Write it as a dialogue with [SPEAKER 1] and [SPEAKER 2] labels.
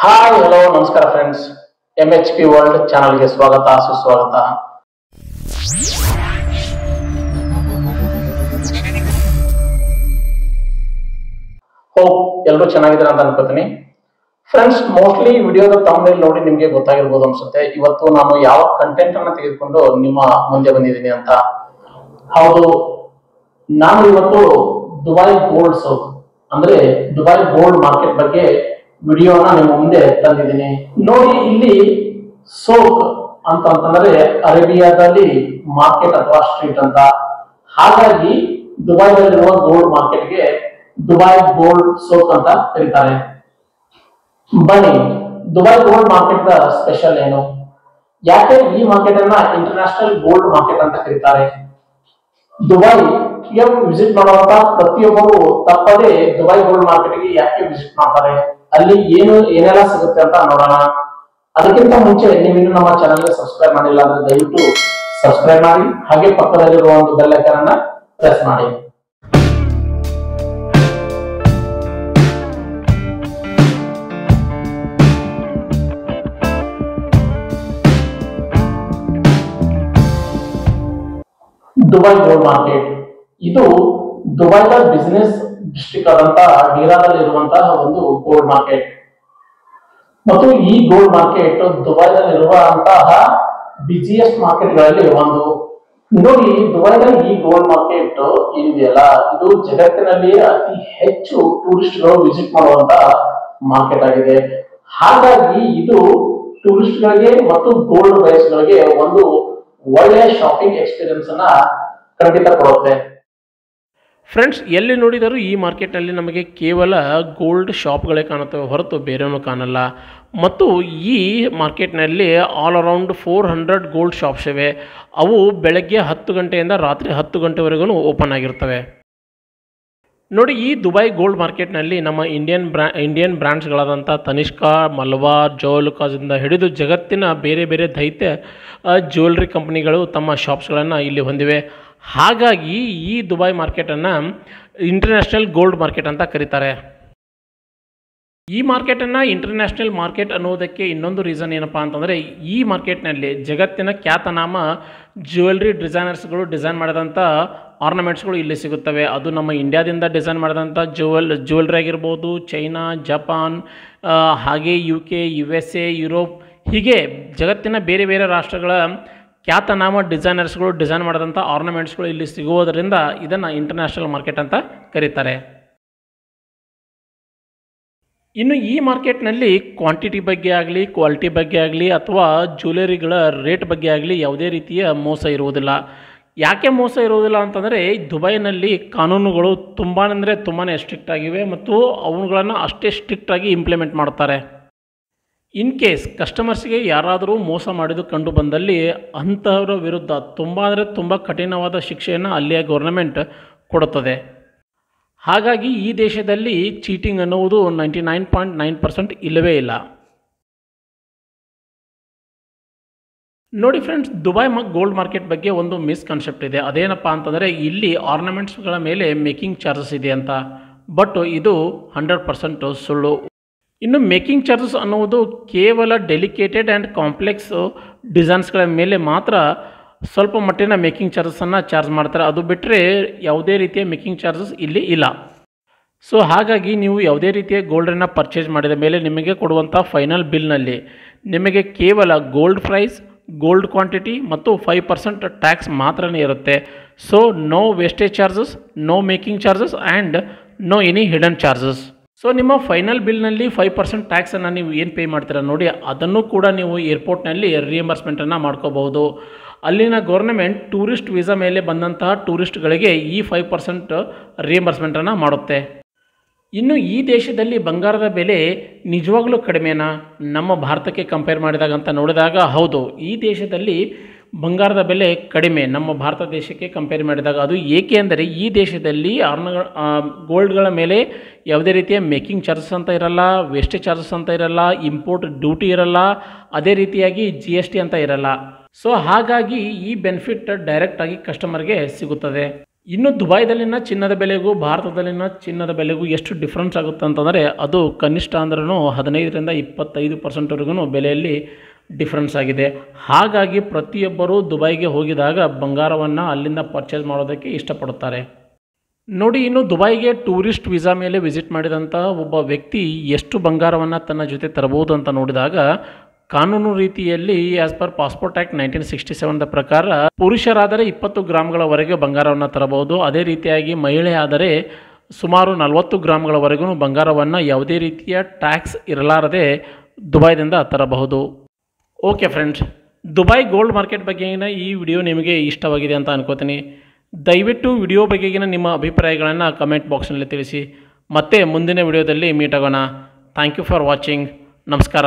[SPEAKER 1] Hi hello ನಮಸ್ಕಾರ friends, MHP world ಚಾನಲ್ಗೆ ಸ್ವಾಗತ ಸುಸ್ವಾಗತ. ಹೋಪ್ ಎಲ್ಲರೂ ಚೆನ್ನಾಗಿದ್ದೀರಾ ಅಂತ ಅನ್ಕೋತೀನಿ. ಫ್ರೆಂಡ್ಸ್, ಮೋಸ್ಟ್ಲಿ ವಿಡಿಯೋದ ಥಂಬ್ನೇಲ್ ನೋಡಿ ನಿಮಗೆ ಗೊತ್ತಾಗಿರ್ಬೋದು ಅನ್ಸುತ್ತೆ ಇವತ್ತು ನಾನು ಯಾವ ಕಂಟೆಂಟ್ ಅನ್ನ ತೆಗೆದುಕೊಂಡು ನಿಮ್ಮ ಮುಂದೆ ಬಂದಿದ್ದೀನಿ ಅಂತ. ಹೌದು, ನಾನು ಇವತ್ತು ದುಬೈ ಗೋಲ್ಡ್ ಸೌಕ್ ಅಂದ್ರೆ ದುಬೈ ಗೋಲ್ಡ್ ಮಾರ್ಕೆಟ್ ಬಗ್ಗೆ ವಿಡಿಯೋನ ನಿಮ್ಮ ಮುಂದೆ ತಂದಿದ್ದೀನಿ. ನೋಡಿ, ಇಲ್ಲಿ ಸೋಕ್ ಅಂತಂದ್ರೆ ಅರೇಬಿಯಾದಲ್ಲಿ ಮಾರ್ಕೆಟ್ ಅಥವಾ ಸ್ಟ್ರೀಟ್ ಅಂತ. ಹಾಗಾಗಿ ದುಬೈದಲ್ಲಿರುವ ಗೋಲ್ಡ್ ಮಾರ್ಕೆಟ್ಗೆ ದುಬೈ ಗೋಲ್ಡ್ ಸೋಕ್ ಅಂತ ಕರೀತಾರೆ. ಬನ್ನಿ, Dubai gold market the special ಏನು, ಯಾಕೆ ಈ ಮಾರ್ಕೆಟ್ ಅನ್ನ ಇಂಟರ್ನ್ಯಾಷನಲ್ ಗೋಲ್ಡ್ ಮಾರ್ಕೆಟ್ ಅಂತ ಕರೀತಾರೆ, ದುಬೈಗೆ ವಿಸಿಟ್ ಮಾಡುವಂತ ಪ್ರತಿಯೊಬ್ಬರು ತಪ್ಪದೆ ದುಬೈ ಗೋಲ್ಡ್ ಮಾರ್ಕೆಟ್ಗೆ ಯಾಕೆ ವಿಸಿಟ್ ಮಾಡ್ತಾರೆ, ಅಲ್ಲಿ ಏನೆಲ್ಲ ಸಿಗುತ್ತೆ ಅಂತ ನೋಡೋಣ. ಅದಕ್ಕಿಂತ ಮುಂಚೆ ನೀವಿನ್ನು ನಮ್ಮ ಚಾನಲ್ಗೆ ಸಬ್ಸ್ಕ್ರೈಬ್ ಮಾಡಿಲ್ಲ ಅಂದ್ರೆ ದಯವಿಟ್ಟು ಸಬ್ಸ್ಕ್ರೈಬ್ ಮಾಡಿ, ಹಾಗೆ ಪಕ್ಕದಲ್ಲಿರುವ ಒಂದು ಬೆಲ್ ಐಕಾನ್ ಅನ್ನ ಪ್ರೆಸ್ ಮಾಡಿ. ದುಬೈ ಗೋಲ್ಡ್ ಮಾರ್ಕೆಟ್ ಇದು ದುಬೈದ ಬಿಸಿನೆಸ್ ಡಿಸ್ಟ್ರಿಕ್ಟ್ ಆದಂತಹ ಡೀರಾದಲ್ಲಿ ಇರುವಂತಹ ಒಂದು ಗೋಲ್ಡ್ ಮಾರ್ಕೆಟ್. ಮತ್ತು ಈ ಗೋಲ್ಡ್ ಮಾರ್ಕೆಟ್ ದುಬೈದಲ್ಲಿರುವಂತಹ ಬಿಸಿಯೆಸ್ಟ್ ಮಾರ್ಕೆಟ್ ಗಳಲ್ಲಿ ಒಂದು. ನೋಡಿ, ದುಬೈದ ಈ ಗೋಲ್ಡ್ ಮಾರ್ಕೆಟ್ ಏನಿದೆಯಲ್ಲ, ಇದು ಜಗತ್ತಿನಲ್ಲಿ ಅತಿ ಹೆಚ್ಚು ಟೂರಿಸ್ಟ್ಗಳು ವಿಸಿಟ್ ಮಾಡುವಂತಹ ಮಾರ್ಕೆಟ್ ಆಗಿದೆ. ಹಾಗಾಗಿ ಇದು ಟೂರಿಸ್ಟ್ ಗಳಿಗೆ ಮತ್ತು ಗೋಲ್ಡ್ ಬಯರ್ಸ್ ಗಳಿಗೆ ಒಂದು ಒಳ್ಳೆಯ ಶಾಪಿಂಗ್ ಎಕ್ಸ್ಪೀರಿಯನ್ಸ್ ಅನ್ನ ಖಂಡಿತ ಕೊಡುತ್ತೆ.
[SPEAKER 2] ಫ್ರೆಂಡ್ಸ್, ಎಲ್ಲಿ ನೋಡಿದರೂ ಈ ಮಾರ್ಕೆಟ್ನಲ್ಲಿ ನಮಗೆ ಕೇವಲ ಗೋಲ್ಡ್ ಶಾಪ್ಗಳೇ ಕಾಣುತ್ತವೆ ಹೊರತು ಬೇರೇನೂ ಕಾಣಲ್ಲ. ಮತ್ತು ಈ ಮಾರ್ಕೆಟ್ನಲ್ಲಿ ಆಲ್ ಅರೌಂಡ್ 400 ಗೋಲ್ಡ್ ಶಾಪ್ಸ್ ಇವೆ. ಅವು ಬೆಳಗ್ಗೆ 10 ಗಂಟೆಯಿಂದ ರಾತ್ರಿ 10 ಗಂಟೆವರೆಗೂ ಓಪನ್ ಆಗಿರ್ತವೆ. ನೋಡಿ, ಈ ದುಬೈ ಗೋಲ್ಡ್ ಮಾರ್ಕೆಟ್ನಲ್ಲಿ ನಮ್ಮ ಇಂಡಿಯನ್ ಬ್ರ್ಯಾಂಡ್ಸ್ಗಳಾದಂಥ ತನಿಷ್ಕಾ, ಮಲ್ವಾ, ಜೋಲುಕಾದಿಂದ ಹಿಡಿದು ಜಗತ್ತಿನ ಬೇರೆ ಬೇರೆ ದೈತ್ಯ ಜ್ಯುವೆಲ್ರಿ ಕಂಪನಿಗಳು ತಮ್ಮ ಶಾಪ್ಸ್ಗಳನ್ನು ಇಲ್ಲಿ ಹೊಂದಿವೆ. ಹಾಗಾಗಿ ಈ ದುಬೈ ಮಾರ್ಕೆಟನ್ನು ಇಂಟರ್ನ್ಯಾಷನಲ್ ಗೋಲ್ಡ್ ಮಾರ್ಕೆಟ್ ಅಂತ ಕರೀತಾರೆ. ಈ ಮಾರ್ಕೆಟನ್ನು ಇಂಟರ್ನ್ಯಾಷನಲ್ ಮಾರ್ಕೆಟ್ ಅನ್ನೋದಕ್ಕೆ ಇನ್ನೊಂದು ರೀಸನ್ ಏನಪ್ಪ ಅಂತಂದರೆ, ಈ ಮಾರ್ಕೆಟ್ನಲ್ಲಿ ಜಗತ್ತಿನ ಖ್ಯಾತನಾಮ ಜ್ಯುವೆಲ್ರಿ ಡಿಸೈನರ್ಸ್ಗಳು ಡಿಸೈನ್ ಮಾಡಿದಂಥ ಆರ್ನಮೆಂಟ್ಸ್ಗಳು ಇಲ್ಲಿ ಸಿಗುತ್ತವೆ. ಅದು ನಮ್ಮ ಇಂಡಿಯಾದಿಂದ ಡಿಸೈನ್ ಮಾಡಿದಂಥ ಜ್ಯುವೆಲ್ರಿ ಆಗಿರ್ಬೋದು, ಚೈನಾ, ಜಪಾನ್, ಹಾಗೆ UK, USA, ಯುರೋಪ್, ಹೀಗೆ ಜಗತ್ತಿನ ಬೇರೆ ಬೇರೆ ರಾಷ್ಟ್ರಗಳ ಖ್ಯಾತನಾಮ ಡಿಸೈನರ್ಸ್ಗಳು ಡಿಸೈನ್ ಮಾಡಿದಂಥ ಆರ್ನಮೆಂಟ್ಸ್ಗಳು ಇಲ್ಲಿ ಸಿಗುವುದರಿಂದ ಇದನ್ನು ಇಂಟರ್ನ್ಯಾಷನಲ್ ಮಾರ್ಕೆಟ್ ಅಂತ ಕರೀತಾರೆ. ಇನ್ನು ಈ ಮಾರ್ಕೆಟ್ನಲ್ಲಿ ಕ್ವಾಂಟಿಟಿ ಬಗ್ಗೆ ಆಗಲಿ, ಕ್ವಾಲಿಟಿ ಬಗ್ಗೆ ಆಗಲಿ, ಅಥವಾ ಜ್ಯುವೆಲರಿಗಳ ರೇಟ್ ಬಗ್ಗೆ ಆಗಲಿ ಯಾವುದೇ ರೀತಿಯ ಮೋಸ ಇರುವುದಿಲ್ಲ. ಯಾಕೆ ಮೋಸ ಇರುವುದಿಲ್ಲ ಅಂತಂದರೆ, ದುಬೈನಲ್ಲಿ ಕಾನೂನುಗಳು ತುಂಬಾ ಸ್ಟ್ರಿಕ್ಟ್ ಆಗಿವೆ ಮತ್ತು ಅವುಗಳನ್ನು ಅಷ್ಟೇ ಸ್ಟ್ರಿಕ್ಟಾಗಿ ಇಂಪ್ಲಿಮೆಂಟ್ ಮಾಡ್ತಾರೆ. ಇನ್ ಕೇಸ್ ಕಸ್ಟಮರ್ಸ್ಗೆ ಯಾರಾದರೂ ಮೋಸ ಮಾಡಿದ್ದು ಕಂಡು ಬಂದಲ್ಲಿ ಅಂಥವರ ವಿರುದ್ಧ ತುಂಬ ಕಠಿಣವಾದ ಶಿಕ್ಷೆಯನ್ನು ಅಲ್ಲಿಯ ಗೌರ್ನಮೆಂಟ್ ಕೊಡುತ್ತದೆ. ಹಾಗಾಗಿ ಈ ದೇಶದಲ್ಲಿ ಚೀಟಿಂಗ್ ಅನ್ನುವುದು 99.9% ಇಲ್ಲವೇ ಇಲ್ಲ. ನೋಡಿ ಫ್ರೆಂಡ್ಸ್, ದುಬೈ ಗೋಲ್ಡ್ ಮಾರ್ಕೆಟ್ ಬಗ್ಗೆ ಒಂದು ಮಿಸ್ಕನ್ಸೆಪ್ಟ್ ಇದೆ. ಅದೇನಪ್ಪ ಅಂತಂದರೆ, ಇಲ್ಲಿ ಆರ್ನಮೆಂಟ್ಸ್ಗಳ ಮೇಲೆ ಮೇಕಿಂಗ್ ಚಾರ್ಜಸ್ ಇದೆ ಅಂತ. ಬಟ್ ಇದು 100% ಸುಳ್ಳು. ಇನ್ನು ಮೇಕಿಂಗ್ ಚಾರ್ಜಸ್ ಅನ್ನುವುದು ಕೇವಲ ಡೆಲಿಕೇಟೆಡ್ ಆ್ಯಂಡ್ ಕಾಂಪ್ಲೆಕ್ಸ್ ಡಿಸೈನ್ಸ್ಗಳ ಮೇಲೆ ಮಾತ್ರ ಸ್ವಲ್ಪ ಮಟ್ಟಿನ ಮೇಕಿಂಗ್ ಚಾರ್ಜಸನ್ನು ಚಾರ್ಜ್ ಮಾಡ್ತಾರೆ. ಅದು ಬಿಟ್ಟರೆ ಯಾವುದೇ ರೀತಿಯ ಮೇಕಿಂಗ್ ಚಾರ್ಜಸ್ ಇಲ್ಲಿ ಇಲ್ಲ. ಸೊ ಹಾಗಾಗಿ ನೀವು ಯಾವುದೇ ರೀತಿಯ ಗೋಲ್ಡನ್ನು ಪರ್ಚೇಸ್ ಮಾಡಿದ ಮೇಲೆ ನಿಮಗೆ ಕೊಡುವಂಥ ಫೈನಲ್ ಬಿಲ್ನಲ್ಲಿ ನಿಮಗೆ ಕೇವಲ ಗೋಲ್ಡ್ ಪ್ರೈಸ್, ಗೋಲ್ಡ್ ಕ್ವಾಂಟಿಟಿ ಮತ್ತು 5% ಟ್ಯಾಕ್ಸ್ ಮಾತ್ರನೇ ಇರುತ್ತೆ. So no wastage charges, no making charges and no any hidden charges. So ನಿಮ್ಮ ಫೈನಲ್ ಬಿಲ್ನಲ್ಲಿ 5% ಟ್ಯಾಕ್ಸನ್ನು ನೀವು ಏನು ಪೇ ಮಾಡ್ತೀರಾ ನೋಡಿ, ಅದನ್ನು ಕೂಡ ನೀವು ಏರ್ಪೋರ್ಟ್ನಲ್ಲಿ ರಿಯಂಬರ್ಸ್ಮೆಂಟನ್ನು ಮಾಡ್ಕೋಬಹುದು. ಅಲ್ಲಿನ ಗೌರ್ನಮೆಂಟ್ ಟೂರಿಸ್ಟ್ ವೀಸಾ ಮೇಲೆ ಬಂದಂತಹ ಟೂರಿಸ್ಟ್ಗಳಿಗೆ ಈ 5% ರಿಯಂಬರ್ಸ್ಮೆಂಟನ್ನು ಮಾಡುತ್ತೆ. ಇನ್ನು ಈ ದೇಶದಲ್ಲಿ ಬಂಗಾರದ ಬೆಲೆ ನಿಜವಾಗ್ಲೂ ಕಡಿಮೆನಾ ನಮ್ಮ ಭಾರತಕ್ಕೆ ಕಂಪೇರ್ ಮಾಡಿದಾಗ ಅಂತ ನೋಡಿದಾಗ, ಹೌದು, ಈ ದೇಶದಲ್ಲಿ ಬಂಗಾರದ ಬೆಲೆ ಕಡಿಮೆ ನಮ್ಮ ಭಾರತ ದೇಶಕ್ಕೆ ಕಂಪೇರ್ ಮಾಡಿದಾಗ. ಅದು ಏಕೆ ಅಂದರೆ ಈ ದೇಶದಲ್ಲಿ ಗೋಲ್ಡ್ಗಳ ಮೇಲೆ ಯಾವುದೇ ರೀತಿಯ ಮೇಕಿಂಗ್ ಚಾರ್ಜಸ್ ಅಂತ ಇರಲ್ಲ, ವೇಸ್ಟೇಜ್ ಚಾರ್ಜಸ್ ಅಂತ ಇರಲ್ಲ, ಇಂಪೋರ್ಟ್ ಡ್ಯೂಟಿ ಇರಲ್ಲ, ಅದೇ ರೀತಿಯಾಗಿ GST ಅಂತ ಇರಲ್ಲ. ಸೊ ಹಾಗಾಗಿ ಈ ಬೆನಿಫಿಟ್ ಡೈರೆಕ್ಟಾಗಿ ಕಸ್ಟಮರ್ಗೆ ಸಿಗುತ್ತದೆ. ಇನ್ನು ದುಬೈದಲ್ಲಿನ ಚಿನ್ನದ ಬೆಲೆಗೂ ಭಾರತದಲ್ಲಿನ ಚಿನ್ನದ ಬೆಲೆಗೂ ಎಷ್ಟು ಡಿಫ್ರೆನ್ಸ್ ಆಗುತ್ತೆ ಅಂತಂದರೆ ಅದು ಕನಿಷ್ಠ ಅಂದ್ರೂ 15ರಿಂದ 25% ಬೆಲೆಯಲ್ಲಿ ಡಿಫ್ರೆನ್ಸ್ ಆಗಿದೆ. ಹಾಗಾಗಿ ಪ್ರತಿಯೊಬ್ಬರೂ ದುಬೈಗೆ ಹೋಗಿದಾಗ ಬಂಗಾರವನ್ನು ಅಲ್ಲಿಂದ ಪರ್ಚೇಸ್ ಮಾಡೋದಕ್ಕೆ ಇಷ್ಟಪಡುತ್ತಾರೆ. ನೋಡಿ, ಇನ್ನು ದುಬೈಗೆ ಟೂರಿಸ್ಟ್ ವೀಸಾ ಮೇಲೆ ವಿಸಿಟ್ ಮಾಡಿದಂಥ ಒಬ್ಬ ವ್ಯಕ್ತಿ ಎಷ್ಟು ಬಂಗಾರವನ್ನು ತನ್ನ ಜೊತೆ ತರಬಹುದು ಅಂತ ನೋಡಿದಾಗ ಕಾನೂನು ರೀತಿಯಲ್ಲಿ ಆಸ್ ಪರ್ ಪಾಸ್ಪೋರ್ಟ್ ಆ್ಯಕ್ಟ್ 1967 ಪ್ರಕಾರ ಪುರುಷರಾದರೆ 20 ಗ್ರಾಮ್ಗಳವರೆಗೆ ಬಂಗಾರವನ್ನು ತರಬಹುದು. ಅದೇ ರೀತಿಯಾಗಿ ಮಹಿಳೆ ಆದರೆ ಸುಮಾರು 40 ಗ್ರಾಮ್ಗಳವರೆಗೂ ಬಂಗಾರವನ್ನು ಯಾವುದೇ ರೀತಿಯ ಟ್ಯಾಕ್ಸ್ ಇರಲಾರದೆ ದುಬೈದಿಂದ ತರಬಹುದು. Okay friends, Dubai gold market ಬಗ್ಗೆಗಿನ ಈ ವಿಡಿಯೋ ನಿಮಗೆ ಇಷ್ಟವಾಗಿದೆ ಅಂತ ಅನ್ಕೋತೀನಿ. ದಯವಿಟ್ಟು ವಿಡಿಯೋ ಬಗ್ಗೆಗಿನ ನಿಮ್ಮ ಅಭಿಪ್ರಾಯಗಳನ್ನು ಕಮೆಂಟ್ ಬಾಕ್ಸ್ನಲ್ಲಿ ತಿಳಿಸಿ. ಮತ್ತೆ ಮುಂದಿನ ವಿಡಿಯೋದಲ್ಲಿ ಮೀಟ್ ಆಗೋಣ. Thank you for watching. ನಮಸ್ಕಾರ.